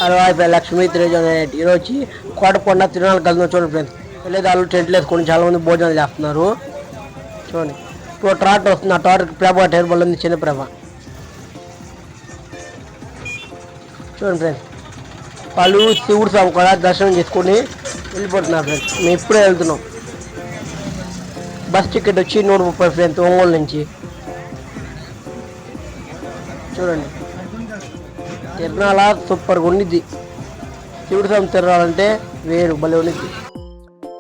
అరవై లక్ష్మీ త్రేజ ఈరోజు వచ్చి కోటకొండ తిరునాళ్ళకి వెళ్తున్నాం చూడండి ఫ్రెండ్స్. వెళ్ళేదాళ్ళు టెంట్లు వేసుకొని చాలా మంది భోజనాలు చేస్తున్నారు చూడండి. ఇప్పుడు ట్రాక్టర్ వస్తుంది, ఆ ట్రాక్టర్ ప్రభా టైర్ ఉంది, చిన్న ప్రభ చూడండి ఫ్రెండ్స్. వాళ్ళు శివుడు స్వామి కూడా దర్శనం చేసుకొని వెళ్ళిపోతున్నారు ఫ్రెండ్స్. మేము ఇప్పుడే వెళ్తున్నాం. బస్ టికెట్ వచ్చి 130 ఫ్రెండ్స్ ఒంగోలు నుంచి. చూడండి తిరణాల సూపర్గా ఉండిద్ది. శివుడు స్వామి తిరణాలంటే వేరు భలే ఉండిద్ది.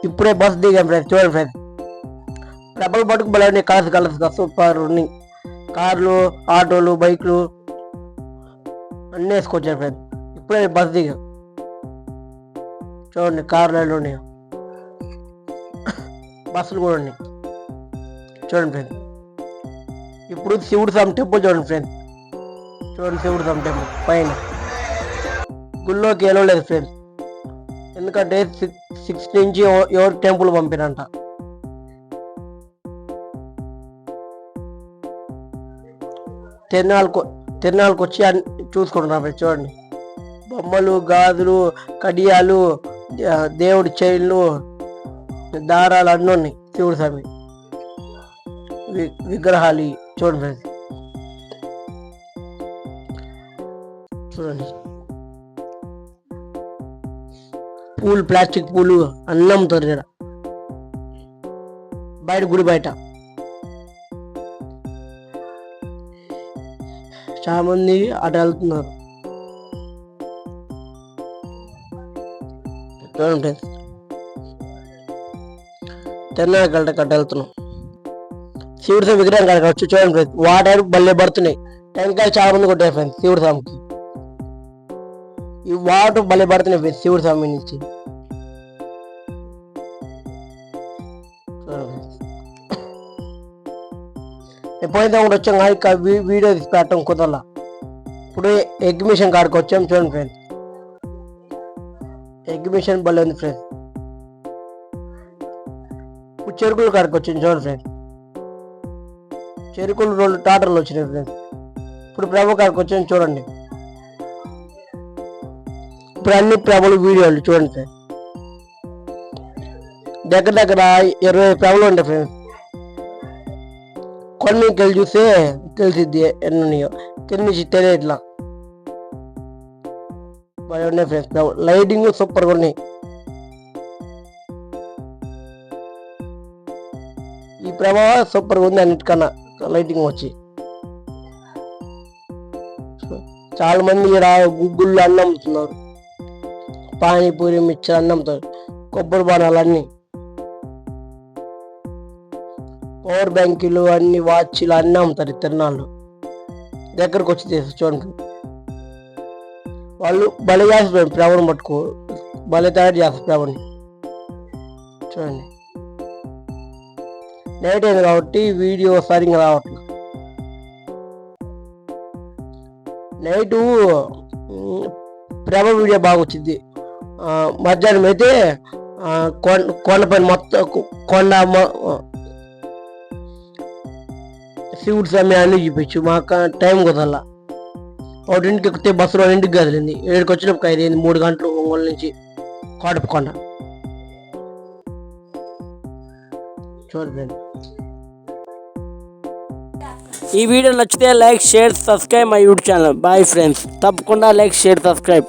ఇప్పుడే బస్ దిగాం ఫ్రెండ్స్. చూడండి ఫ్రెండ్స్, డబ్బులు పట్టుకు భలే ఉన్నాయి. కలర్స్గా సూపర్ ఉన్నాయి. కార్లు, ఆటోలు, బైక్లు అన్నీ వేసుకొచ్చారు ఫ్రెండ్స్. ఇప్పుడే బస్ దిగాం. చూడండి కార్లు ఎలా ఉన్నాయో, బస్సులు కూడా ఉన్నాయి. చూడండి ఫ్రెండ్స్, ఇప్పుడు శివుడు స్వామి టెంపుల్ చూడండి ఫ్రెండ్స్. చూడండి శివుడు స్వామి టెంపుల్ పైన. గుళ్ళోకి వెళ్ళలేదు ఫ్రెండ్స్, ఎందుకంటే 6 నుంచి ఎవరు టెంపుల్ పంపిరంట. తిరునాళ్ళకి వచ్చి చూసుకుంటున్నాం ఫ్రెండ్స్. చూడండి బొమ్మలు, గాజులు, కడియాలు, దేవుడి చైన్లు, దారాలు అన్నీ ఉన్నాయి. శివుడు స్వామి విగ్రహాలు చూడండి ఫ్రెండ్స్. చూడండి పూలు, ప్లాస్టిక్ పూలు అన్నీ అమ్ముతారు ఇక్కడ బయట, గుడి బయట. చాలా మంది అటు వెళ్తున్నారు. చూడండి ఫ్రెండ్స్, తిరునాళ్ళకి వెళ్ళటం వెళ్తున్నాం. శివుడి స్వామి విగ్రహం కాడ వచ్చి చూడండి ఫ్రెండ్స్, వాటర్ భలే పడుతున్నాయి. టెంకాయలు చాలా మంది కొట్టారు ఫ్రెండ్స్ శివుడి స్వామికి. ఈ వాటర్ భలే పడుతున్నాయి ఫ్రెండ్స్ శివుడి స్వామి నుంచి. ఎప్పుడైతే కూడా వచ్చాం ఇంకా వీడియో తీసి పెట్టడం కుదరలా. ఇప్పుడు ఎగ్జిబిషన్ కాడికి వచ్చాం. చూడండి ఫ్రెండ్స్, ఎగ్జిబిషన్ భలే ఉంది ఫ్రెండ్స్. ఇప్పుడు చెరుకుల కాడికి వచ్చింది. చూడండి ఫ్రెండ్స్, చెరుకులు 2 టాటర్లు వచ్చినాయి ఫ్రెండ్స్. ఇప్పుడు ప్రభు కాడికి వచ్చాం. చూడండి ఇప్పుడు అన్ని ప్రభులు వీడియోలు చూడండి ఫ్రెండ్స్. దగ్గర 20 ప్రభులు ఉంటాయి ఫ్రెండ్స్. కొన్నికి వెళ్ళి చూస్తే తెలిసిద్ది ఎన్ని ఉన్నాయో, కింద నుంచి తెలియట్లా. బాగా ఉన్నాయి ఫ్రెండ్స్. లైటింగ్ సూపర్గా ఉన్నాయి. ఈ ప్రభావం సూపర్గా ఉంది అన్నిటికన్నా లైటింగ్ వచ్చి. చాలా మంది ఇక్కడ గుగ్గుళ్ళు అన్నం అమ్ముతున్నారు, పానీపూరి, మిక్చర్ అన్నం అమ్ముతారు, కొబ్బరి బాణాలు అన్నీ, పవర్ బ్యాంకులు అన్ని, వాచ్లు అన్నీ అమ్ముతారు. తిరునాళ్ళు దగ్గరకు వచ్చి తీసి చూడండి. వాళ్ళు భలే చేస్తారు ప్రభని పట్టుకో, భలే తయారు చేస్తారు ప్రభని. చూడండి నైట్ అయింది కాబట్టి వీడియో సరిగ్గా రావట్లేదు. నైటు ప్రభ వీడియో బాగా వచ్చింది. మధ్యాహ్నం అయితే కొండపైన మొత్తం కొండ శివుడి స్వామి అన్నీ చూపించు. మాకు టైం కుదరలా. 1ంటికి ఎక్కితే బస్సు 2ంటికి కదిలింది. 7కి వచ్చినప్పుడు 5 అయింది. 3 గంటలు ఒంగోలు నుంచి కోటపకొండ. చూడండి ఈ వీడియో నచ్చితే like, share, subscribe my YouTube channel. Bye friends, తప్పకుండా లైక్, షేర్, సబ్స్క్రైబ్.